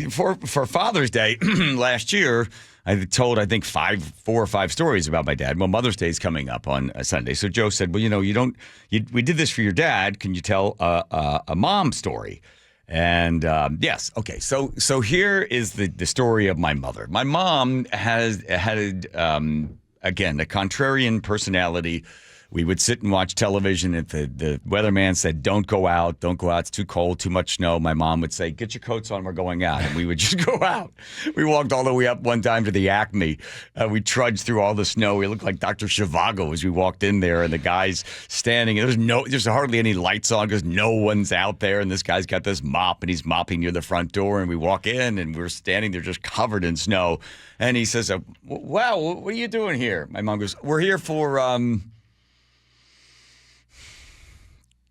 For Father's Day last year, I told, I think, 4 or 5 stories about my dad. Well, Mother's Day is coming up on a Sunday. So Joe said, well, we did this for your dad. Can you tell a mom story? And yes. Okay. So here is the story of my mother. My mom had, again, a contrarian personality. We would sit and watch television. If the weatherman said, don't go out, it's too cold, too much snow, my mom would say, get your coats on, we're going out. And we would just go out. We walked all the way up one time to the Acme. We trudged through all the snow. We looked like Dr. Zhivago as we walked in there, and the guy's standing. There's hardly any lights on because no one's out there. And this guy's got this mop, and he's mopping near the front door. And we walk in, and we're standing there just covered in snow. And he says, wow, what are you doing here? My mom goes, we're here for...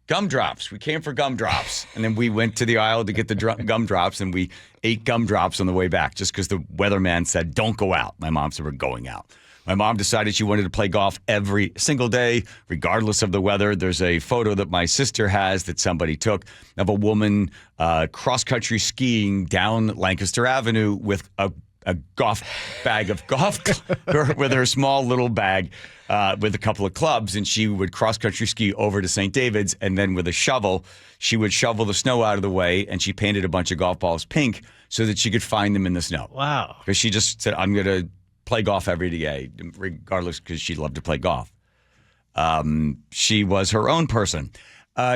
gumdrops. We came for gumdrops. And then we went to the aisle to get the gumdrops, and we ate gumdrops on the way back just because the weatherman said, don't go out. My mom said, we're going out. My mom decided she wanted to play golf every single day, regardless of the weather. There's a photo that my sister has that somebody took of a woman cross-country skiing down Lancaster Avenue with a golf bag of golf with her small little bag with a couple of clubs, and she would cross-country ski over to St. David's, and then with a shovel, she would shovel the snow out of the way, and she painted a bunch of golf balls pink so that she could find them in the snow. Wow. Because she just said, I'm going to play golf every day, regardless, because she loved to play golf. She was her own person.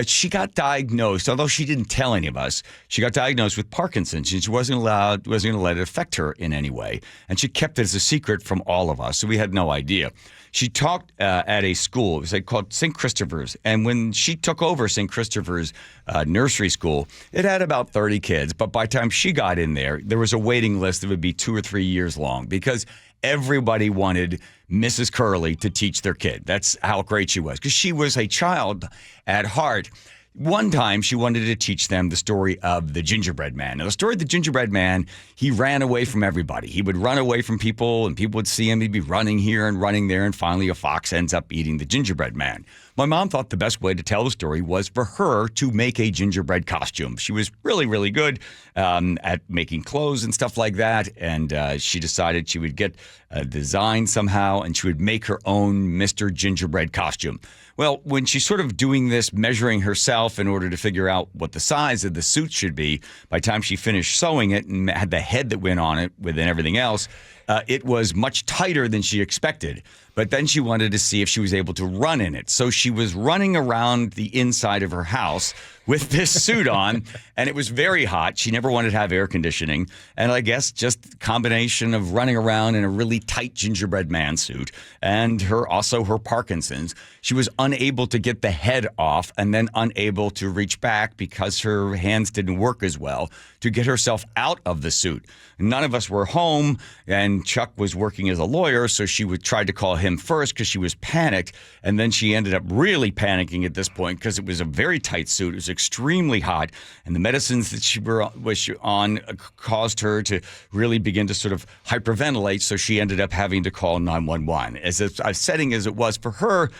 She got diagnosed, although she didn't tell any of us, she got diagnosed with Parkinson's, and she wasn't going to let it affect her in any way. And she kept it as a secret from all of us, so we had no idea. She taught at a school, it was called St. Christopher's. And when she took over St. Christopher's nursery school, it had about 30 kids. But by the time she got in there was a waiting list that would be 2 or 3 years long because everybody wanted Mrs. Curley to teach their kid. That's how great she was, because she was a child at heart. One time, she wanted to teach them the story of the Gingerbread Man. Now, the story of the Gingerbread Man, he ran away from everybody. He would run away from people, and people would see him. He'd be running here and running there, and finally a fox ends up eating the Gingerbread Man. My mom thought the best way to tell the story was for her to make a gingerbread costume. She was really, really good at making clothes and stuff like that, and she decided she would get a design somehow, and she would make her own Mr. Gingerbread costume. Well, when she's sort of doing this, measuring herself in order to figure out what the size of the suit should be, by the time she finished sewing it and had the head that went on it within everything else, it was much tighter than she expected. But then she wanted to see if she was able to run in it. So she was running around the inside of her house with this suit on, and it was very hot. She never wanted to have air conditioning. And I guess just a combination of running around in a really tight gingerbread man suit and her Parkinson's, she was unable to get the head off and then unable to reach back because her hands didn't work as well to get herself out of the suit. None of us were home, and Chuck was working as a lawyer, so she would try to call him first because she was panicked, and then she ended up really panicking at this point because it was a very tight suit. It was extremely hot, and the medicines that she was on caused her to really begin to sort of hyperventilate, so she ended up having to call 911. As upsetting as it was for her,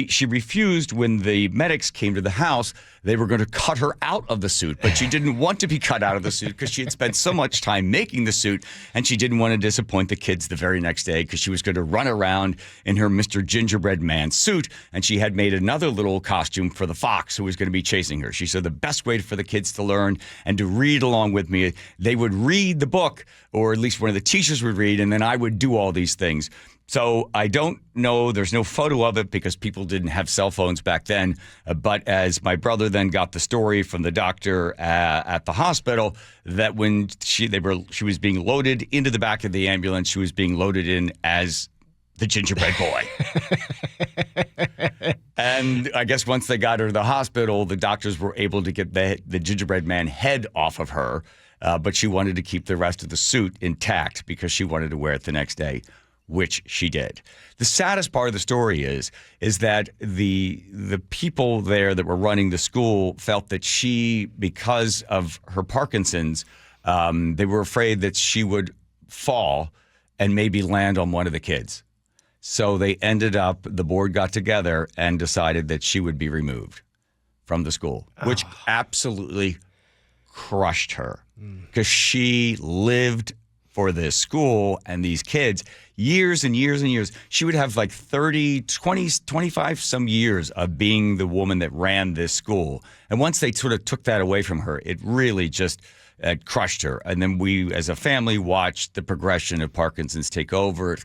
she refused when the medics came to the house. They were going to cut her out of the suit, but she didn't want to be cut out of the suit because she had spent so much time making the suit, and she didn't want to disappoint the kids the very next day because she was going to run around in her Mr. Gingerbread Man suit, and she had made another little costume for the fox who was going to be chasing her. She said the best way for the kids to learn and to read along with me, they would read the book, or at least one of the teachers would read, and then I would do all these things. So I don't know, there's no photo of it because people didn't have cell phones back then. But as my brother then got the story from the doctor at the hospital, that when she was being loaded into the back of the ambulance, she was being loaded in as the gingerbread boy. And I guess once they got her to the hospital, the doctors were able to get the gingerbread man head off of her. But she wanted to keep the rest of the suit intact because she wanted to wear it the next day, which she did. The saddest part of the story is that the people there that were running the school felt that she, because of her Parkinson's, they were afraid that she would fall and maybe land on one of the kids. So they ended up, the board got together and decided that she would be removed from the school, which absolutely crushed her because she lived for this school and these kids years and years and years. She would have like 30, 20, 25 some years of being the woman that ran this school. And once they sort of took that away from her, it really just crushed her. And then we, as a family, watched the progression of Parkinson's take over.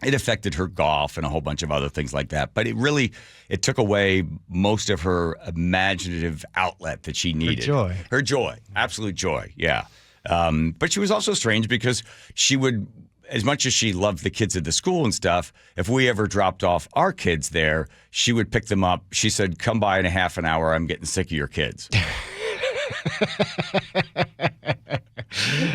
It affected her golf and a whole bunch of other things like that. But it took away most of her imaginative outlet that she needed. Her joy. Absolute joy, yeah. But she was also strange because she would, as much as she loved the kids at the school and stuff, if we ever dropped off our kids there, she would pick them up. She said, come by in a half an hour. I'm getting sick of your kids.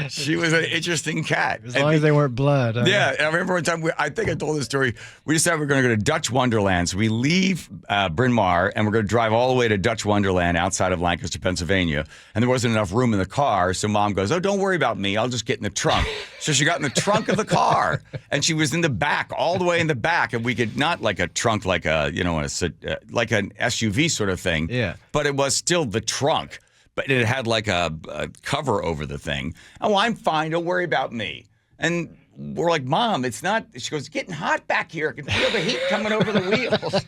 She was an interesting cat. As long as they weren't blood. Yeah. I remember one time, I think I told this story. We decided we were going to go to Dutch Wonderland. So we leave Bryn Mawr and we're going to drive all the way to Dutch Wonderland outside of Lancaster, Pennsylvania. And there wasn't enough room in the car. So Mom goes, oh, don't worry about me. I'll just get in the trunk. So she got in the trunk of the car and she was in the back, all the way in the back. And we could not like a trunk, like like an SUV sort of thing. Yeah. But it was still the trunk. But it had like a cover over the thing. Oh, I'm fine. Don't worry about me. And we're like, Mom, it's not. She goes, it's getting hot back here. I can feel the heat coming over the wheels.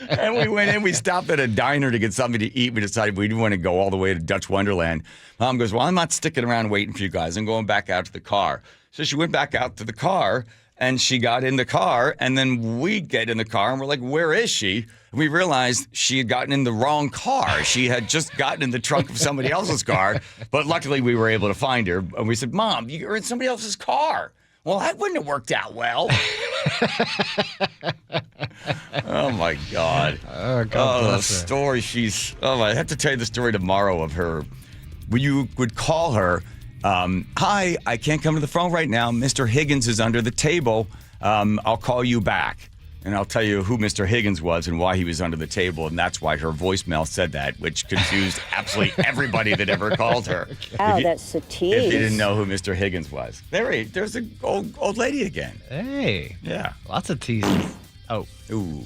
And we went in. We stopped at a diner to get something to eat. We decided we didn't want to go all the way to Dutch Wonderland. Mom goes, well, I'm not sticking around waiting for you guys. I'm going back out to the car. So she went back out to the car. And she got in the car, and then we get in the car, and we're like, where is she? And we realized she had gotten in the wrong car. She had just gotten in the trunk of somebody else's car, but luckily we were able to find her. And we said, Mom, you're in somebody else's car. Well, that wouldn't have worked out well. Oh, my God. Oh, God bless her. The story I have to tell you the story tomorrow of her. When you would call her, hi, I can't come to the phone right now. Mr. Higgins is under the table. I'll call you back. And I'll tell you who Mr. Higgins was and why he was under the table. And that's why her voicemail said that, which confused absolutely everybody that ever called her. Oh, that's a tease. If you didn't know who Mr. Higgins was. There's an old lady again. Hey. Yeah. Lots of teases. Oh. Ooh.